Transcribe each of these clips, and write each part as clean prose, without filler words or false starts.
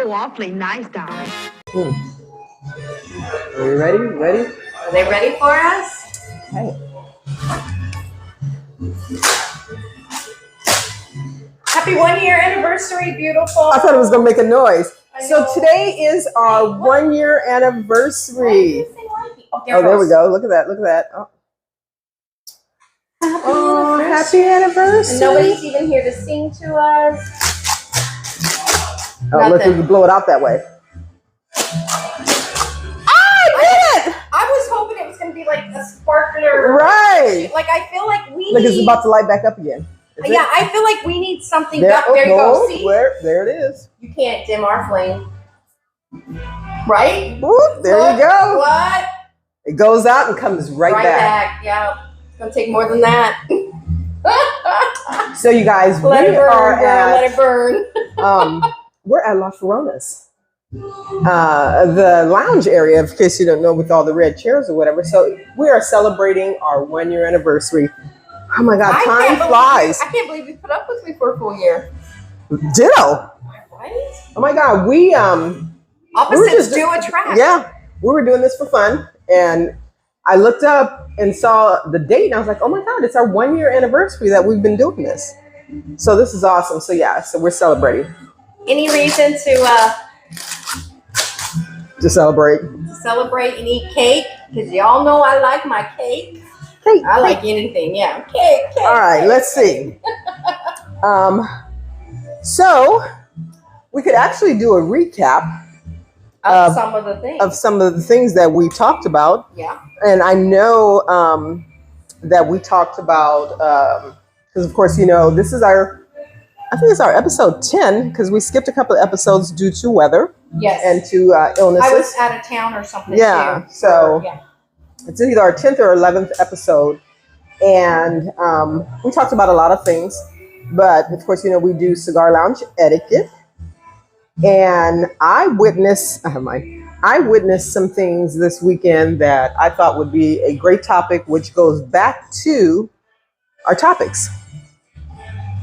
so awfully nice, darling. Are you ready? Ready? Are they ready for us? Hey. Happy 1 year anniversary, beautiful. I thought it was going to make a noise. So today is our 1 year anniversary. Oh, there we go. Look at that. Look at that. Oh, happy anniversary. And nobody's even here to sing to us. Oh, look, we can blow it out that way. I did it! I was hoping it was going to be like a sparkler. Right. Like, I feel like we Look, it's about to light back up again. Yeah, I feel like we need something there, up. There you go. See? There it is. You can't dim our flame. Right? Whoop, there you go. What? It goes out and comes right back. Yeah. It's going to take more than that. So you guys, let it burn. We're at La Ferona's. The lounge area, in case you don't know, with all the red chairs or whatever. So we are celebrating our 1 year anniversary. Oh my God, time flies. I can't believe you put up with me for a full year. Ditto. Right? Oh my God, opposites do attract. Yeah, we were doing this for fun, and I looked up and saw the date, and I was like, oh my God, it's our 1 year anniversary that we've been doing this. So this is awesome. So yeah, so we're celebrating. Any reason to celebrate? To celebrate and eat cake? Because y'all know I like my cake. I like anything, yeah. Cake. All right, let's see. So we could actually do a recap of some of the things that we talked about. Yeah. And I know that we talked about because of course, you know, this is I think it's our episode 10 because we skipped a couple of episodes due to weather. Yes. And to illnesses. I was out of town or something. Yeah. Too. So it's either our 10th or 11th episode. And we talked about a lot of things. But of course, you know, we do Cigar Lounge etiquette. And I witnessed some things this weekend that I thought would be a great topic, which goes back to our topics.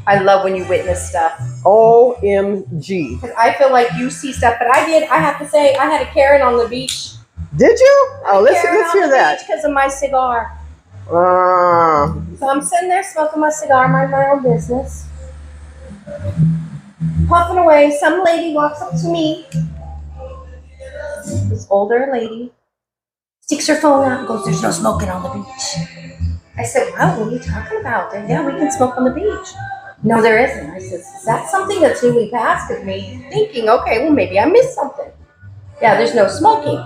I love when you witness stuff. OMG. Because I feel like you see stuff, but I have to say, I had a Karen on the beach. Did you? Oh, let's hear that. Because of my cigar. So I'm sitting there smoking my cigar, minding my own business. Puffing away. Some lady walks up to me. This older lady sticks her phone out and goes, "There's no smoking on the beach." I said, "Well, what are you talking about?" Yeah, we can smoke on the beach. No, there isn't. I said, "Is that something that's newly passed?" With me thinking, okay, well, maybe I missed something. Yeah, there's no smoking.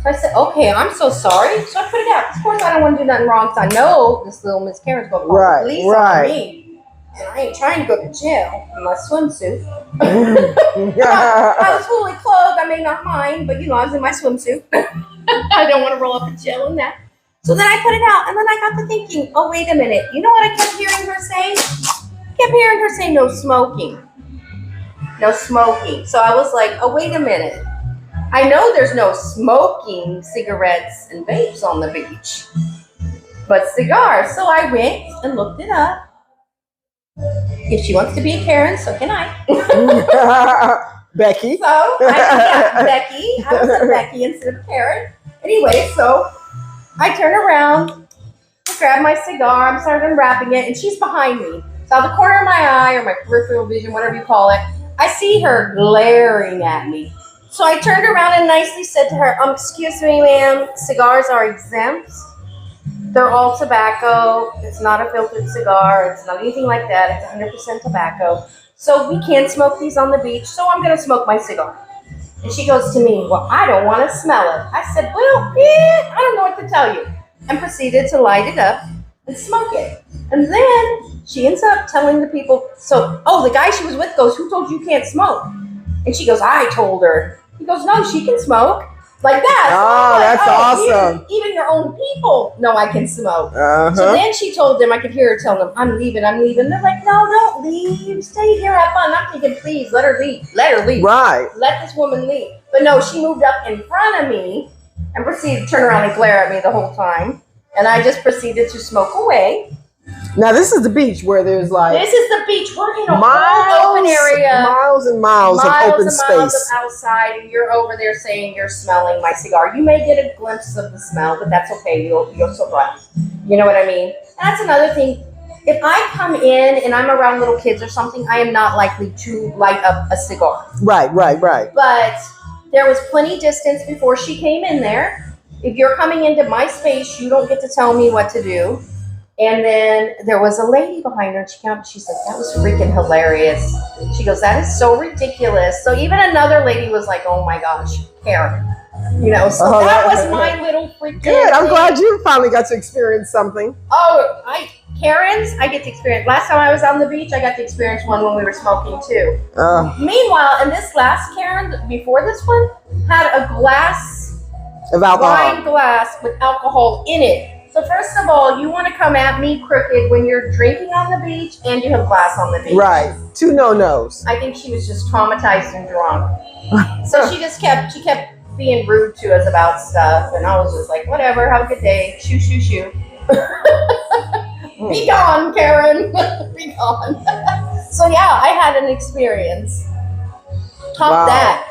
So I said, okay, I'm so sorry. So I put it out. Of course, I don't want to do nothing wrong because I know this little Miss Karen's going to call the police on me. And I ain't trying to go to jail in my swimsuit. I was fully clothed. I may not mind, but, you know, I was in my swimsuit. I don't want to roll up in jail in that. So then I put it out, and then I got to thinking, oh, wait a minute. You know what I kept hearing her say? I kept hearing her say no smoking. No smoking. So I was like, oh, wait a minute. I know there's no smoking cigarettes and vapes on the beach, but cigars. So I went and looked it up. If she wants to be a Karen, so can I. Becky. So, Becky. I was a Becky instead of Karen. Anyway, so I turn around, grab my cigar, I'm starting unwrapping it, and she's behind me. So out the corner of my eye, or my peripheral vision, whatever you call it, I see her glaring at me. So I turned around and nicely said to her, excuse me, ma'am, cigars are exempt. They're all tobacco. It's not a filtered cigar. It's not anything like that. It's 100% tobacco. So we can't smoke these on the beach, so I'm going to smoke my cigar. And she goes to me, well, I don't want to smell it. I said, well, I don't know what to tell you. And proceeded to light it up and smoke it. And then she ends up telling the people, the guy she was with goes, who told you can't smoke? And she goes, I told her. He goes, no, she can smoke. Like that. Oh, that's awesome. Even your own people know I can smoke. Uh-huh. So then she told them, I could hear her telling them, I'm leaving. They're like, no, don't leave. Stay here, have fun. I'm thinking, please, let her leave. Right. Let this woman leave. But no, she moved up in front of me and proceeded to turn around and glare at me the whole time. And I just proceeded to smoke away. Now this is the beach where there's like This is the beach. We're in a whole miles, open area. miles and miles of open Miles and miles of space. outside, and you're over there saying you're smelling my cigar. You may get a glimpse of the smell, but that's okay. You'll survive. You know what I mean? That's another thing. If I come in and I'm around little kids or something, I am not likely to light up a cigar. Right. But there was plenty distance before she came in there. If you're coming into my space, you don't get to tell me what to do. And then there was a lady behind her, and she came up and she said, that was freaking hilarious. She goes, that is so ridiculous. So even another lady was like, oh my gosh, Karen. You know, so that was my little freaking Good. I'm thing. glad you finally got to experience something. Oh, Karen's, I get to experience. Last time I was on the beach, I got to experience one when we were smoking too. Meanwhile, and this last Karen, before this one, had a glass, of alcohol. wine glass with alcohol in it. So first of all, you want to come at me crooked when you're drinking on the beach and you have glass on the beach. Right. 2 no-nos. I think she was just traumatized and drunk. So she kept being rude to us about stuff, and I was just like, whatever, have a good day. Shoo, shoo, shoo. Be gone, Karen. Be gone. So yeah, I had an experience. Top that.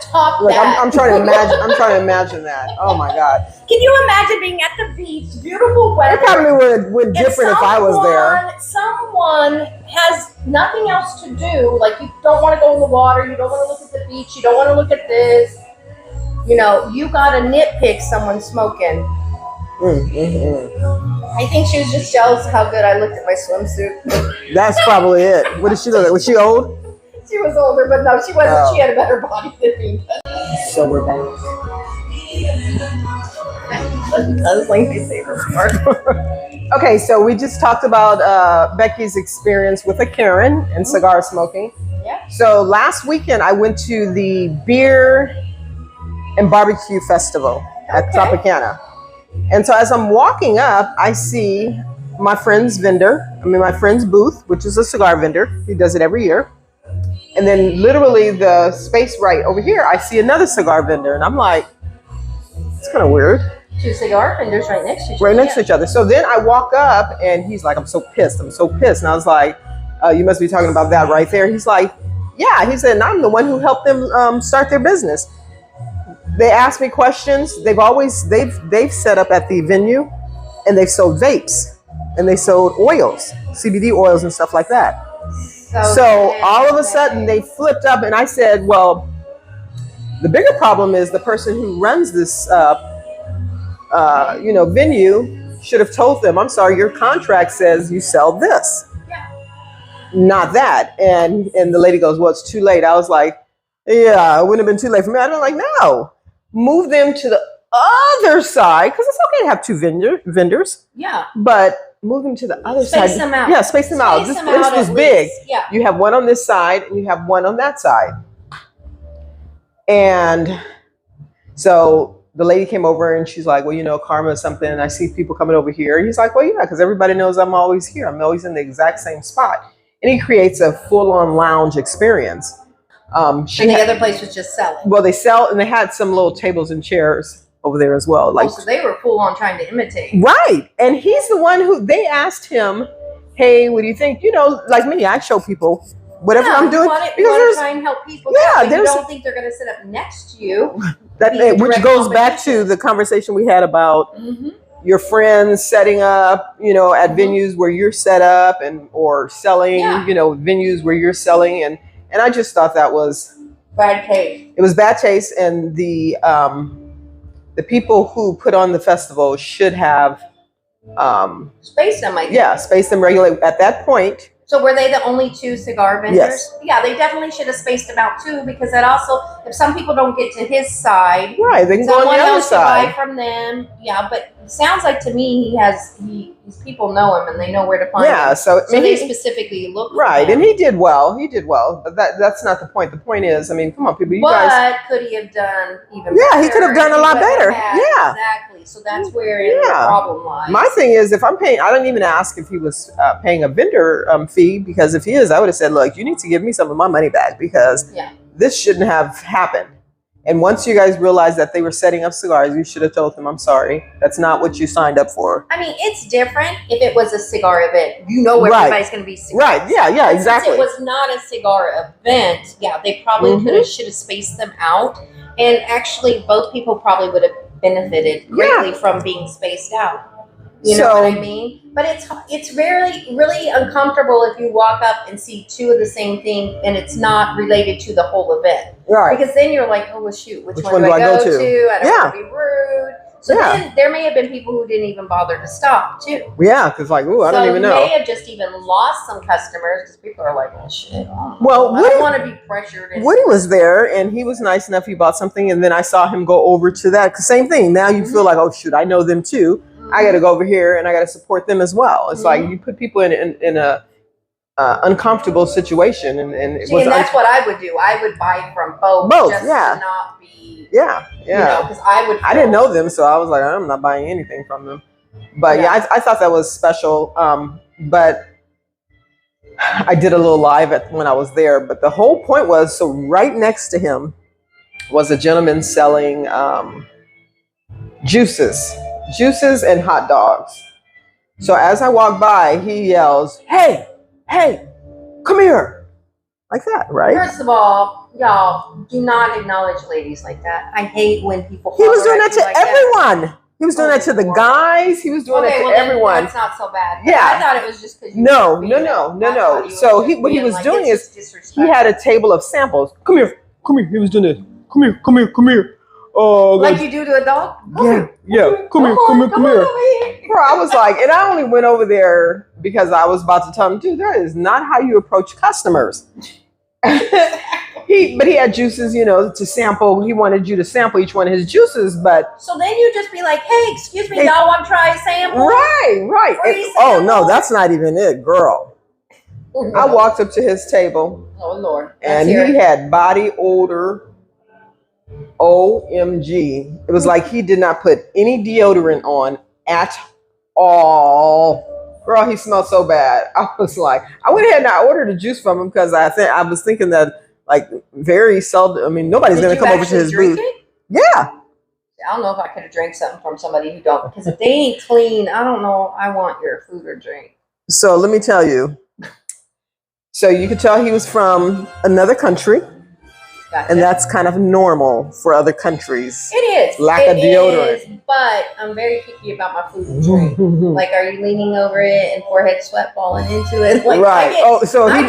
Look, I'm trying to imagine. I'm trying to imagine that. Oh my God. Can you imagine being at the beach, beautiful weather? It probably would different if I was there. Someone has nothing else to do. Like, you don't want to go in the water. You don't want to look at the beach. You don't want to look at this. You know, you got to nitpick someone smoking. I think she was just jealous of how good I looked at my swimsuit. That's probably it. What did she look like? Was she old? She was older, but no, she wasn't. Oh. She had a better body than me. So we're back. That was like my favorite part. Okay, so we just talked about Becky's experience with a Karen and cigar smoking. Yeah. So last weekend I went to the Beer and Barbecue Festival at Tropicana. And so as I'm walking up, I see my friend's booth, which is a cigar vendor. He does it every year. And then literally the space right over here, I see another cigar vendor. And I'm like, it's kind of weird. 2 cigar vendors right next to each other. Right next to each other. So then I walk up and he's like, I'm so pissed. And I was like, you must be talking about that right there. He's like, yeah. He said, and I'm the one who helped them start their business. They ask me questions. They've set up at the venue and they've sold vapes and they sold oils, CBD oils and stuff like that. So all of a sudden they flipped up and I said, well, the bigger problem is the person who runs this, venue should have told them, I'm sorry, your contract says you sell this, not that. And the lady goes, well, it's too late. I was like, yeah, it wouldn't have been too late for me. I'm like, no, move them to the other side because it's okay to have 2 vendors. Yeah. But move them to the other side. Space them out. Yeah, space them out. This place was big. Yeah. You have one on this side and you have one on that side. And so the lady came over and she's like, well, karma is something. And I see people coming over here. And he's like, well, yeah, because everybody knows I'm always here. I'm always in the exact same spot. And he creates a full-on lounge experience. And the other place was just selling. Well, they sell, and they had some little tables and chairs over there as well. So they were full on trying to imitate. Right. And he's the one who they asked him, hey, what do you think? Like me, I show people whatever I'm doing. You want to try and help people. Yeah. You don't think they're going to sit up next to you. Which goes back to the conversation we had about your friends setting up, at venues where you're set up or selling, venues where you're selling. And I just thought that was bad taste. It was bad taste. And the people who put on the festival should have spaced them. Spaced them regularly at that point. So were they the only 2 cigar vendors? Yes. Yeah, they definitely should have spaced them out too, because that also, if some people don't get to his side, right, they can go on the other side. Buy from them. Yeah, but it sounds like to me his people know him and they know where to find him. Yeah, so they specifically look for right, him. And he did well. But that's not the point. The point is, come on, people, But could he have done even better? Yeah, he could have done a lot better. Yeah. Exactly. So that's where the problem lies. My thing is, if I'm paying, I don't even ask if he was paying a vendor fee, because if he is, I would have said, look, you need to give me some of my money back because this shouldn't have happened. And once you guys realized that they were setting up cigars, you should have told them, I'm sorry, that's not what you signed up for. I mean, it's different if it was a cigar event. You know everybody's going to be cigars. Right, yeah, exactly. Since it was not a cigar event, yeah, they probably should have spaced them out. And actually, both people probably would have benefited greatly from being spaced out. You know what I mean? But it's really uncomfortable if you walk up and see two of the same thing and it's not related to the whole event. Right. Because then you're like, oh, well, shoot, which one do I go to? I don't want to be rude. So then there may have been people who didn't even bother to stop, too. Yeah, because like, ooh, I don't even know. So you may have just even lost some customers because people are like, well, shit. Well, I don't want to be pressured. Woody was there, and he was nice enough. He bought something, and then I saw him go over to that. Cause same thing. Now you feel like, oh, shoot, I know them, too. I got to go over here and I got to support them as well. It's like you put people in a uncomfortable situation, and that's what I would do. I would buy from both just to not be because I didn't know them, so I was like, I'm not buying anything from them. But I thought that was special. But I did a little live when I was there. But the whole point was, so right next to him was a gentleman selling juices and hot dogs. So as I walk by, he yells, hey, come here. Like that, right? First of all, y'all, do not acknowledge ladies like that. I hate when people He was doing that to everyone. He was doing that to the guys. He was doing it to everyone. That's not so bad. Yeah. I thought it was just because No. So what he was doing is he had a table of samples. Come here. He was doing this. Come here. Oh, like you do to a dog? Yeah. Come here. Bro, I was like, and I only went over there because I was about to tell him, dude, that is not how you approach customers. But he had juices, to sample. He wanted you to sample each one of his juices, but so then you just be like, hey, excuse me, y'all want to try a sample? Right. No, that's not even it, girl. I walked up to his table. Oh Lord. And he had body odor. OMG. It was like he did not put any deodorant on at all. Girl, he smelled so bad. I was like, I went ahead and I ordered a juice from him because I was thinking that like very seldom, nobody's going to come over to his booth. Yeah. I don't know if I could have drank something from somebody who don't, because if they ain't clean, I don't know. I want your food or drink. So let me tell you. So you could tell he was from another country. Gotcha. And that's kind of normal for other countries. It is. Lack of deodorant. But I'm very picky about my food and drink. Like, are you leaning over it and forehead sweat falling into it? Like, right.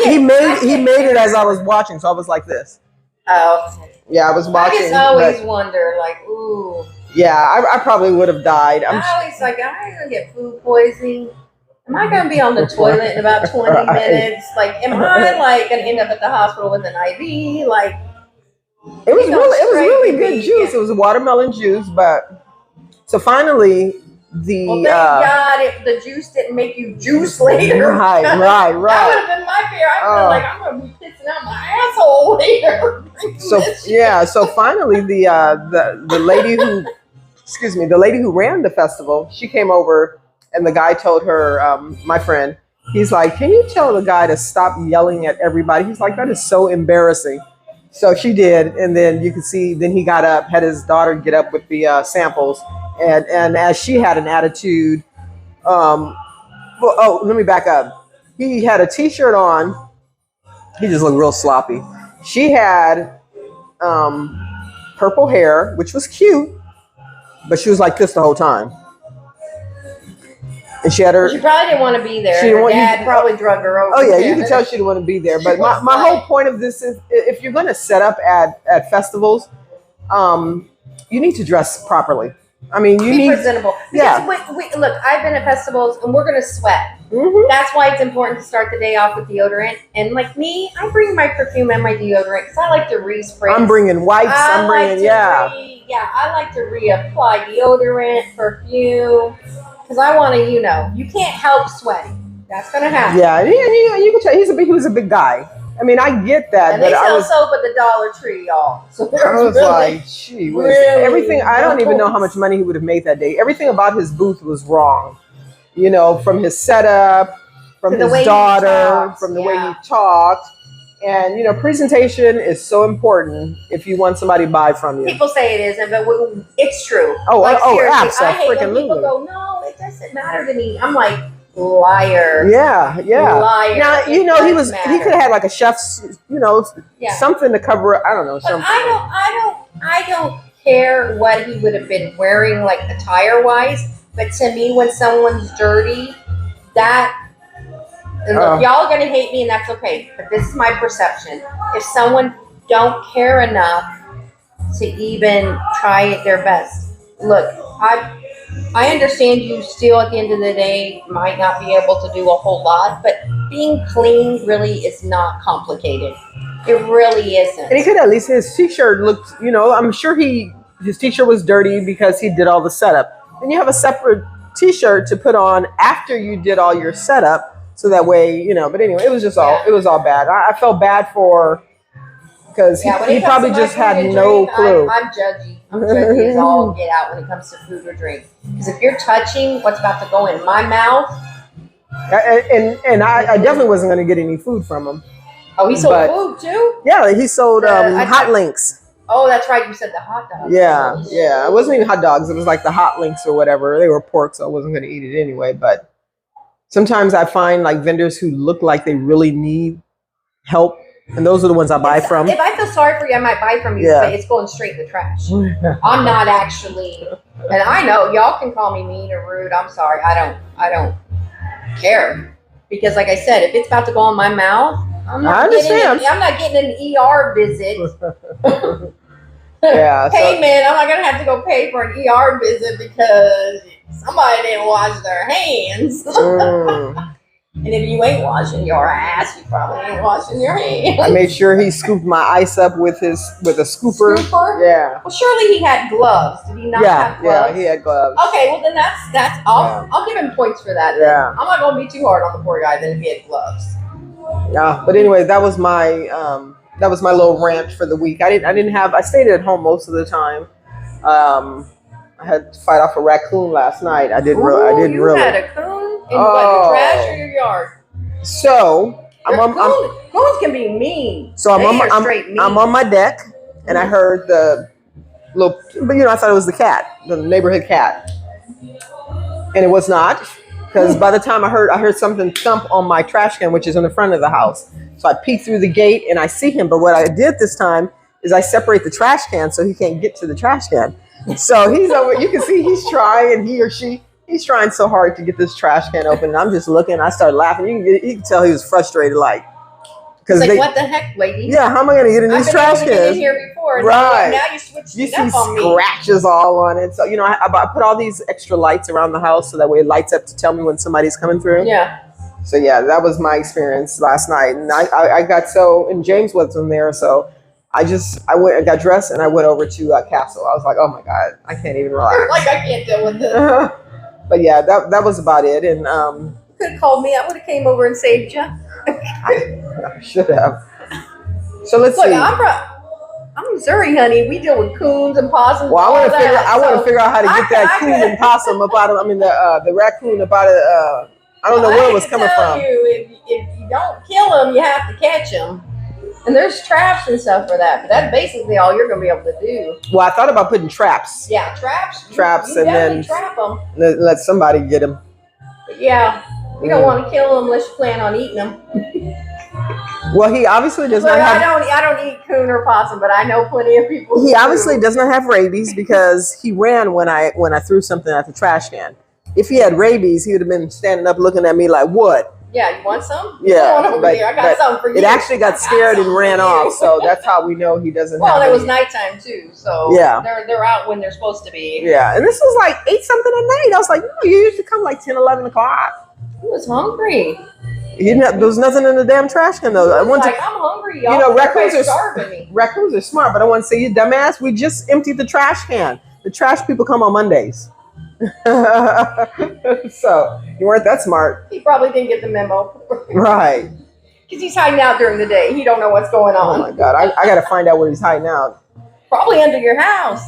He made it as I was watching. So I was like this. Oh. Yeah, I was watching. I just always wonder, like, ooh. Yeah, I probably would have died. I'm always like, I'm going to get food poisoning. Am I going to be on the toilet in about 20 minutes? Like, am I, like, going to end up at the hospital with an IV? Like, it was really good juice. It was a watermelon juice, but so finally thank God the juice didn't make you juice later. Right. That would have been my fear. I feel like I'm gonna be pissing out my asshole later. So finally the lady who ran the festival, she came over and the guy told her, my friend, he's like, can you tell the guy to stop yelling at everybody? He's like, that is so embarrassing. So she did, and then you could see. Then he got up, had his daughter get up with the samples, and as she had an attitude. Let me back up. He had a T-shirt on. He just looked real sloppy. She had purple hair, which was cute, but she was like this the whole time. And she had her. She probably didn't want to be there. Her dad probably drug her over. Oh yeah, you can tell she didn't want to be there. But my whole point of this is, if you're going to set up at festivals, you need to dress properly. You need presentable. Because look, I've been at festivals and we're going to sweat. Mm-hmm. That's why it's important to start the day off with deodorant. And like me, I bring my perfume and my deodorant because I like to respray. I'm bringing wipes. I like to reapply deodorant, perfume. Because I want to, you can't help sweating. That's going to happen. Yeah, you can tell he was a big guy. I get that. And they sell soap at the Dollar Tree, y'all. So I was like, gee whiz. Everything, I don't even know how much money he would have made that day. Everything about his booth was wrong. From his setup, from his daughter, from the way he talked. And presentation is so important if you want somebody to buy from you. People say it isn't, but it's true. Oh, seriously, I hate when absolutely. people go, no, it doesn't matter to me. I'm like, liar. Yeah. Liar. Now he could have had like a chef's, something to cover. I don't know. But Something. I don't care what he would have been wearing, like attire wise. But to me, when someone's dirty, and look, y'all are gonna hate me, and that's okay. But this is my perception. If someone don't care enough to even try their best, look, I understand you still at the end of the day might not be able to do a whole lot, but being clean really is not complicated. It really isn't. And he could at least his t-shirt looked. I'm sure his t-shirt was dirty because he did all the setup. Then you have a separate t-shirt to put on after you did all your setup. So that way, but anyway, it was just it was all bad. I felt bad because he probably just had no clue. I'm judgy. I'm judgy as all get out when it comes to food or drink. Because if you're touching what's about to go in my mouth. And I definitely wasn't going to get any food from him. Oh, he sold food too? Yeah, he sold hot links. Oh, that's right. You said the hot dogs. Yeah. It wasn't even hot dogs. It was like the hot links or whatever. They were pork, so I wasn't going to eat it anyway, but sometimes I find like vendors who look like they really need help, and those are the ones I buy from. If I feel sorry for you, I might buy from you, but it's going straight in the trash. I'm not actually, and I know y'all can call me mean or rude. I'm sorry. I don't care because, like I said, if it's about to go in my mouth, I'm not getting an ER visit. Hey man, I'm not gonna have to go pay for an ER visit because somebody didn't wash their hands. And if you ain't washing your ass, you probably ain't washing your hands. I made sure he scooped my ice up with a scooper. Yeah. Well, surely he had gloves. Did he not have gloves? Yeah, he had gloves. Okay, well then that's I'll give him points for that. Yeah. I'm not gonna be too hard on the poor guy then if he had gloves. Yeah, but anyway, that was my little rant for the week. I stayed at home most of the time. I had to fight off a raccoon last night. I didn't really. You had a coon in your trash or your yard? So coons can be mean. So I'm on my deck, and I heard the little. But I thought it was the neighborhood cat, and it was not. Because by the time I heard something thump on my trash can, which is in the front of the house. So I peek through the gate and I see him. But what I did this time is I separate the trash can so he can't get to the trash can. So he's over. You can see he's trying. He or she, he's trying so hard to get this trash can open. And I'm just looking. I started laughing. You can tell he was frustrated, Because what the heck, lady? Yeah, how am I going to get in these trash cans? I've been in here before. Right. Now you switched it up on me. You see scratches all on it. So, I put all these extra lights around the house so that way it lights up to tell me when somebody's coming through. Yeah. So, yeah, that was my experience last night. And I got and James wasn't there. So I went and got dressed and I went over to Castle. I was like, oh my God, I can't even relax. Like, I can't deal with this. But yeah, that was about it. And you could have called me. I would have came over and saved you. I should have. So let's see. I'm Missouri, honey. We deal with coons and possums. Well, I want to figure out how to get that coon and possum up out of. The raccoon up out of. I don't know where it was coming from. If you don't kill them, you have to catch them. And there's traps and stuff for that. But that's basically all you're going to be able to do. Well, I thought about putting traps. Yeah, traps. Traps, you and then trap them. Let somebody get them. But yeah, you don't want to kill them unless you plan on eating them. Well, he obviously does not have. I don't eat coon or possum, but I know plenty of people. He obviously does not have rabies because he ran when I threw something at the trash can. If he had rabies, he would have been standing up looking at me like, "What? Yeah, you want some? Yeah, I got some for you." It actually got scared and ran off, so that's how we know he doesn't. Well, it was nighttime too, so yeah, they're out when they're supposed to be. Yeah, and this was like 8-something at night. I was like, "No, you usually come like 10, 11 o'clock." He was hungry. There was nothing in the damn trash can though. I'm hungry, y'all. Raccoons are starving me. Raccoons are smart, but I want to say, you dumbass, we just emptied the trash can. The trash people come on Mondays. So you weren't that smart. He probably didn't get the memo. Right. Because he's hiding out during the day. He don't know what's going on. Oh my God, I got to find out where he's hiding out. Probably under your house.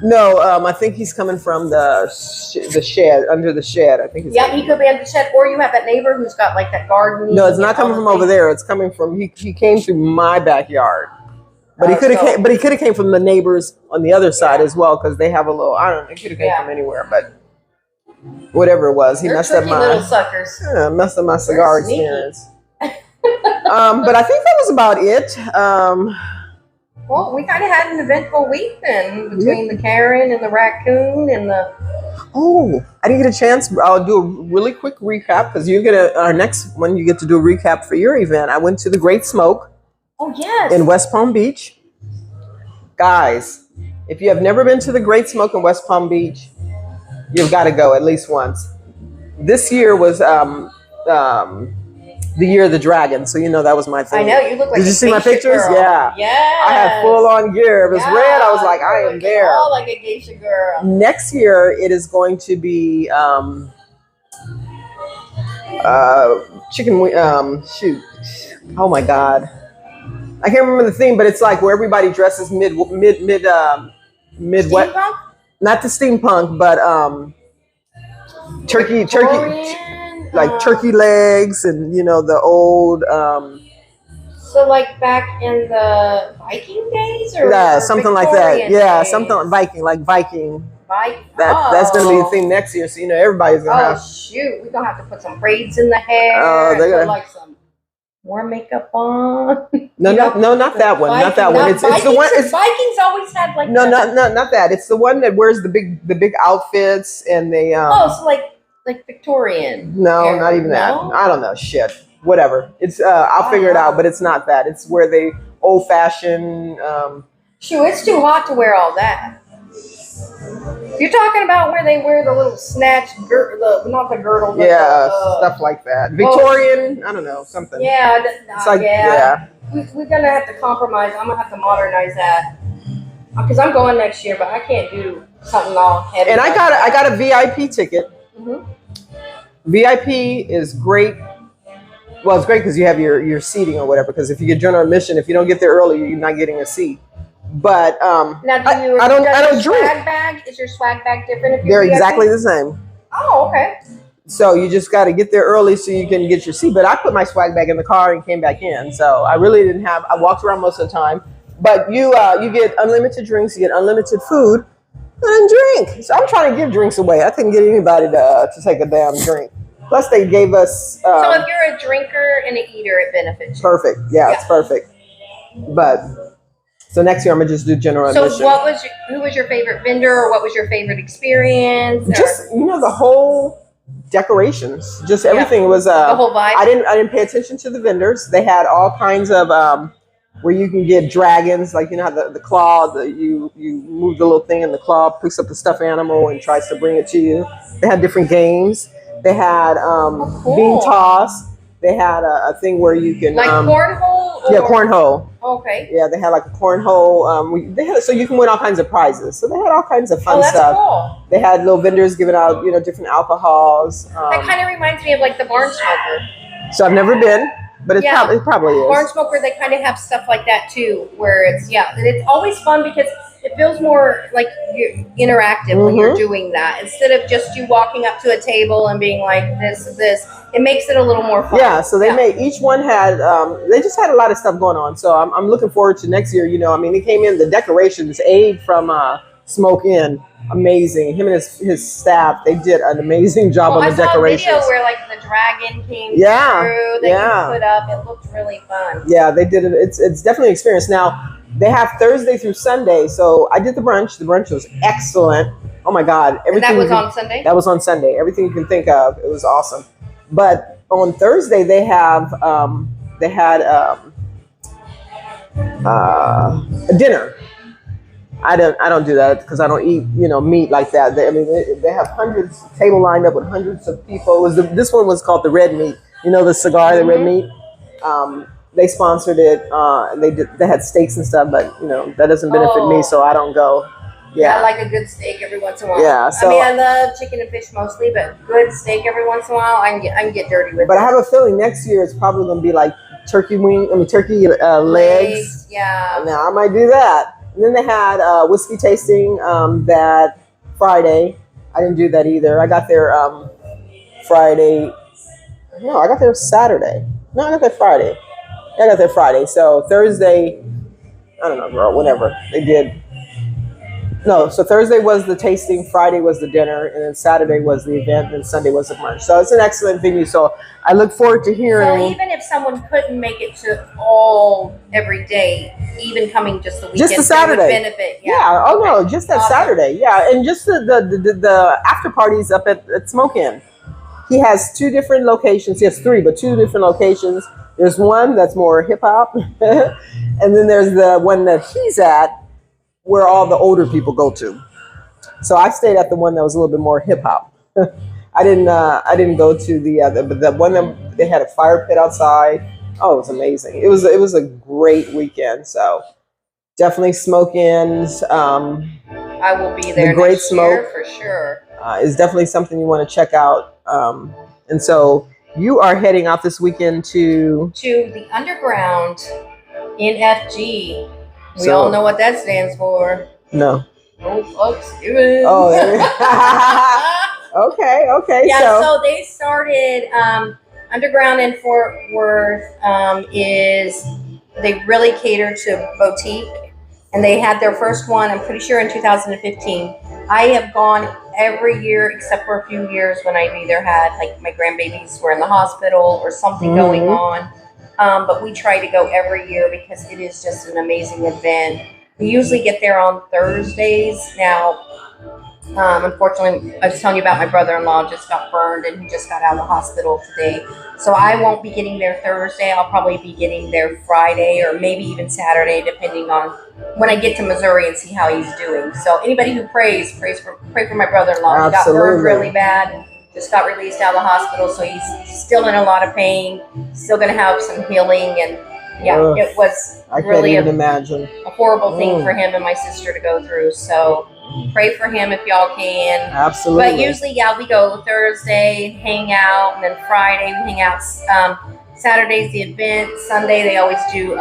No, I think he's coming from the shed, under the shed. I think he's Yeah, he could be at the shed, or you have that neighbor who's got like that garden. No, it's not coming from over there. It's coming from he came through my backyard. But he could have so- came, but he could have came from the neighbors on the other side Yeah. as well, because they have a little. I don't know. He could have came Yeah. from anywhere, but whatever it was, he They're messed up tricky little my suckers. messed up my cigar sneaky. experience. But I think that was about it. Well, we kind of had an eventful week then, between the Karen and the raccoon and the. Oh, I didn't get a chance. I'll do a really quick recap because you get our next one. You get to do a recap for your event. I went to the Great Smoke. Oh yes. In West Palm Beach. Guys, if you have never been to the Great Smoke in West Palm Beach, you've got to go at least once. This year was the year of the dragon, so you know that was my thing. I know you look like. Did you see my geisha pictures? Girl. Yeah. Yeah. I had full on gear. It was red. I was like, I am there. All like a geisha girl. Next year, it is going to be chicken. Shoot. Oh my God. I can't remember the theme, but it's like where everybody dresses mid what, Steampunk? not the steampunk, but turkey, Victorian, like turkey legs, and you know the old So like back in the Viking days, or yeah, something like that. Victorian Yeah, days? something like Viking. Viking. That's gonna be the theme next year. So you know everybody's gonna Oh have. shoot, we're gonna have to put some braids in the hair. Oh, they're and put, gonna- like some more makeup on. No, You know, not that one. Not that one. It's the Vikings, one. It's Vikings always had like no, the, not that. It's the one that wears the big outfits and they. oh, so like Victorian. No, hair. not even that. No? I don't know. Shit. Whatever. It's I'll figure it out, but it's not that. It's where they old fashioned. Shoot, it's too hot to wear all that. You're talking about where they wear the little snatch not the girdle. But Yeah, the, stuff like that. Victorian. I don't know something. Yeah, It's like yeah. We're gonna have to compromise. I'm gonna have to modernize that because I'm going next year, but I can't do something all heavy. And I got a VIP ticket. Mhm. VIP is great. Well, it's great because you have your seating or whatever. Because if you get general admission, if you don't get there early, you're not getting a seat. But Now, I don't drink. Swag bag? Is your swag bag different if They're you're VIP? exactly the same. Oh, okay. So you just got to get there early so you can get your seat. But I put my swag bag in the car and came back in. So I really didn't have. I walked around most of the time. But you get unlimited drinks. You get unlimited food and drink. So I'm trying to give drinks away. I couldn't get anybody to take a damn drink. Plus they gave us. So if you're a drinker and an eater, it benefits you. Perfect. Yeah, it's perfect. But so next year I'm gonna just do general admission. So who was your favorite vendor, or what was your favorite experience? Just the whole decorations, just everything was the whole vibe. I didn't pay attention to the vendors. They had all kinds of where you can get dragons, like you know how the claw, you move the little thing and the claw picks up the stuffed animal and tries to bring it to you. They had different games. They had cool. bean toss. They had a thing where you can like cornhole. yeah, cornhole. Okay. Yeah, they had like a cornhole. They had so you can win all kinds of prizes. So they had all kinds of fun Oh, that's stuff. cool. They had little vendors giving out different alcohols. That kind of reminds me of like the barn smoker. So I've never been, but it probably is. Barn smoker, they kind of have stuff like that too, where it's and it's always fun because it feels more like you're interactive when you're doing that instead of just you walking up to a table and being like this. It makes it a little more fun. Yeah, so they made each one had they just had a lot of stuff going on. So I'm looking forward to next year. I mean, it came in the decorations. Abe from Smoke Inn, amazing. Him and his staff, they did an amazing job on the decorations. I saw a video where like the dragon came through that you put up. It looked really fun. Yeah, they did it. It's definitely an experience. Now they have Thursday through Sunday. So I did the brunch. The brunch was excellent. Oh my God, everything. And that was on Sunday. That was on Sunday. Everything you can think of, it was awesome. But on Thursday they had a dinner. I don't do that because I don't eat meat like that. They have hundreds table lined up with hundreds of people. This one was called the red meat. The cigar, the red meat. They sponsored it. They had steaks and stuff, but that doesn't benefit me, so I don't go. Yeah, I like a good steak every once in a while. Yeah, so I love chicken and fish mostly, but good steak every once in a while, I can get dirty with it. But I have a feeling next year it's probably going to be like turkey legs. Yeah. Now I might do that. And then they had whiskey tasting that Friday. I didn't do that either. I got there Friday. No, I got there Saturday. No, I got there Friday. I got there Friday. So Thursday, I don't know, girl, whatever they did. No, so Thursday was the tasting, Friday was the dinner, and then Saturday was the event, and Sunday was the brunch. So it's an excellent venue. So I look forward to hearing. So even if someone couldn't make it to all every day, even coming just the weekend, just the Saturday would benefit. Yeah. Oh no, just that Awesome. Saturday. Yeah, and just the after parties up at Smoke Inn. He has two different locations. He has three, but two different locations. There's one that's more hip hop, and then there's the one that he's at, where all the older people go to. So I stayed at the one that was a little bit more hip hop. I didn't go to the other, but the one that they had a fire pit outside. Oh, it was amazing. It was a great weekend. So definitely Smoke Ins. I will be there. The Great next Smoke year for sure. Is definitely something you want to check out. And so you are heading out this weekend to the Underground NFG. We So- all know what that stands for. no. No fucks given. Oh, okay. Yeah, so they started Underground in Fort Worth is they really cater to boutique, and they had their first one, I'm pretty sure, in 2015. I have gone every year except for a few years when I've either had, like, my grandbabies were in the hospital or something going on. But we try to go every year because it is just an amazing event. We usually get there on Thursdays. Now, unfortunately, I was telling you about my brother-in-law just got burned and he just got out of the hospital today. So I won't be getting there Thursday. I'll probably be getting there Friday or maybe even Saturday, depending on when I get to Missouri and see how he's doing. So anybody who pray for my brother-in-law. He got burned really bad. Just got released out of the hospital, so he's still in a lot of pain. Still going to have some healing, and yeah, it was really can't even imagine. a horrible thing for him and my sister to go through. So pray for him if y'all can. Absolutely. But usually, yeah, we go Thursday, hang out, and then Friday we hang out. Saturday's the event. Sunday they always do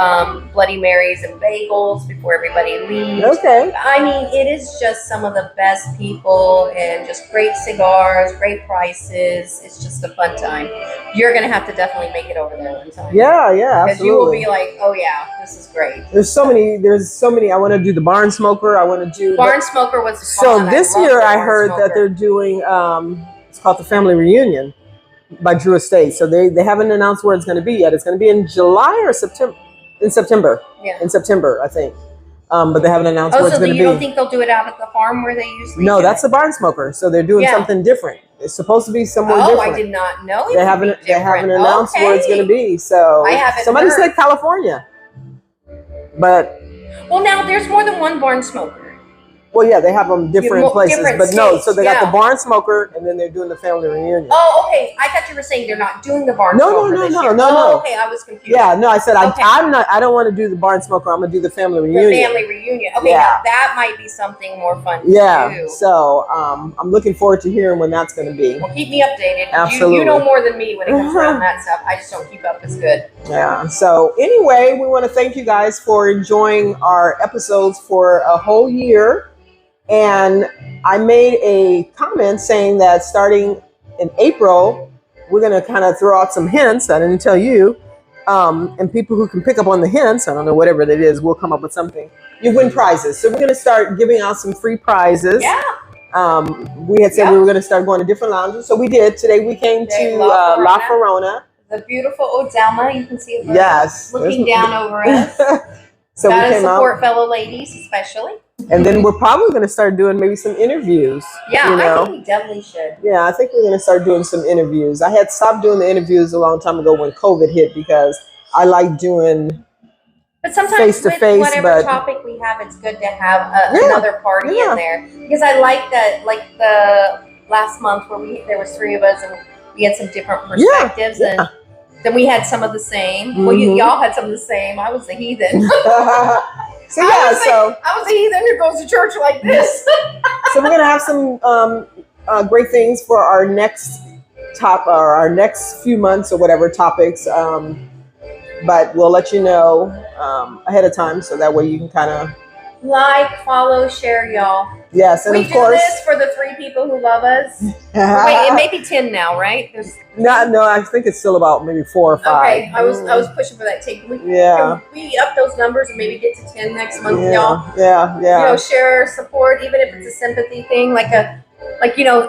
Bloody Marys and bagels before everybody leaves. Okay. I mean, it is just some of the best people and just great cigars, great prices. It's just a fun time. You're going to have to definitely make it over there one time. Yeah, Because you will absolutely. be like, oh yeah, this is great. There's so many. I want to do the Barn Smoker. I want to do Barn Smoker was So fun. this year I heard that they're doing it's called the Family Reunion by Drew Estate. So they haven't announced where it's going to be yet. It's going to be in July or September. In September. Yeah. In September, I think. But they haven't announced where Oh, it's so going to you be. don't think they'll do it out at the farm where they usually No, do that's it? the Barn Smoker. So they're doing Yeah. something different. It's supposed to be somewhere Oh, different. I did not know. They haven't announced where it's going to be. So I haven't somebody heard. said California. But Well, now there's more than one Barn Smoker. well, yeah, they have them different places. different But no, states, so they got yeah. the Barn Smoker, and then they're doing the Family Reunion. Oh, okay. I thought you were saying they're not doing the Barn No, Smoker no, this no, year. no, Oh, no. okay. I was confused. Yeah, no, I said Okay. I'm not. I don't want to do the Barn Smoker. I'm gonna do the Family The Reunion. family reunion. Okay, Yeah. now that might be something more fun to Yeah. do. So I'm looking forward to hearing when that's gonna be. Well, keep me updated. Absolutely. You know more than me when it comes around that stuff. I just don't keep up as good. Yeah. So anyway, we want to thank you guys for enjoying our episodes for a whole year. And I made a comment saying that starting in April, we're going to kind of throw out some hints. I didn't tell you. And people who can pick up on the hints, I don't know, whatever it is, we'll come up with something. You win prizes. So we're going to start giving out some free prizes. Yeah. We had said we were going to start going to different lounges. So we did. Today we came Today, to La La Farona. Farona. The beautiful Odelma, you can see it Yes. looking down over us. So we Gotta came out. support fellow ladies, especially. And then we're probably going to start doing maybe some interviews. Yeah, you know? I think we definitely should. Yeah, I think we're going to start doing some interviews. I had stopped doing the interviews a long time ago when COVID hit because I like doing But sometimes face-to-face, with whatever but- topic we have, it's good to have Yeah, another party yeah. in there. Because I like that, like the last month where there was three of us and we had some different perspectives yeah. and then we had some of the same. Well, Mhm. y'all had some of the same. I was the heathen. So yeah, so I was the heathen who goes to church like this. we're gonna have some great things for our next our next few months or whatever topics. But we'll let you know ahead of time so that way you can kind of Like, follow, share, y'all. Yes, and We of do course, this for the 3 people who love us. Wait, it may be 10 now, right? no, I think it's still about maybe 4 or 5. Okay, I was pushing for that too. Can we up those numbers and maybe get to 10 next month, y'all? Yeah. You know, share support, even if it's a sympathy thing, like a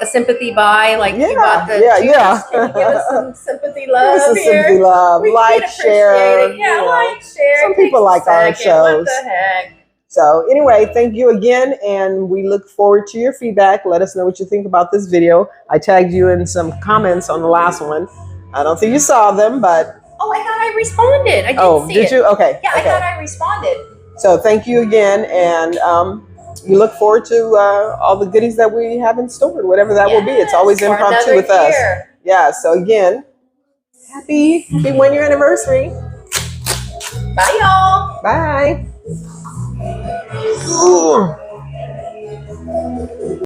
sympathy buy, like you bought the juice. Can you give us some sympathy love This is here? sympathy love. We Like, can share. appreciate it. Yeah, like, share. Some It takes people a like our second. What shows. the heck? So anyway, thank you again, and we look forward to your feedback. Let us know what you think about this video. I tagged you in some comments on the last one. I don't think you saw them, but Oh, I thought I responded. I didn't see did it. you? Okay. Yeah, okay. I thought I responded. So thank you again, and we look forward to all the goodies that we have in store, whatever that will be. It's always for impromptu another with us. year. Yeah. So again, happy 1-year anniversary. Bye, y'all. Bye.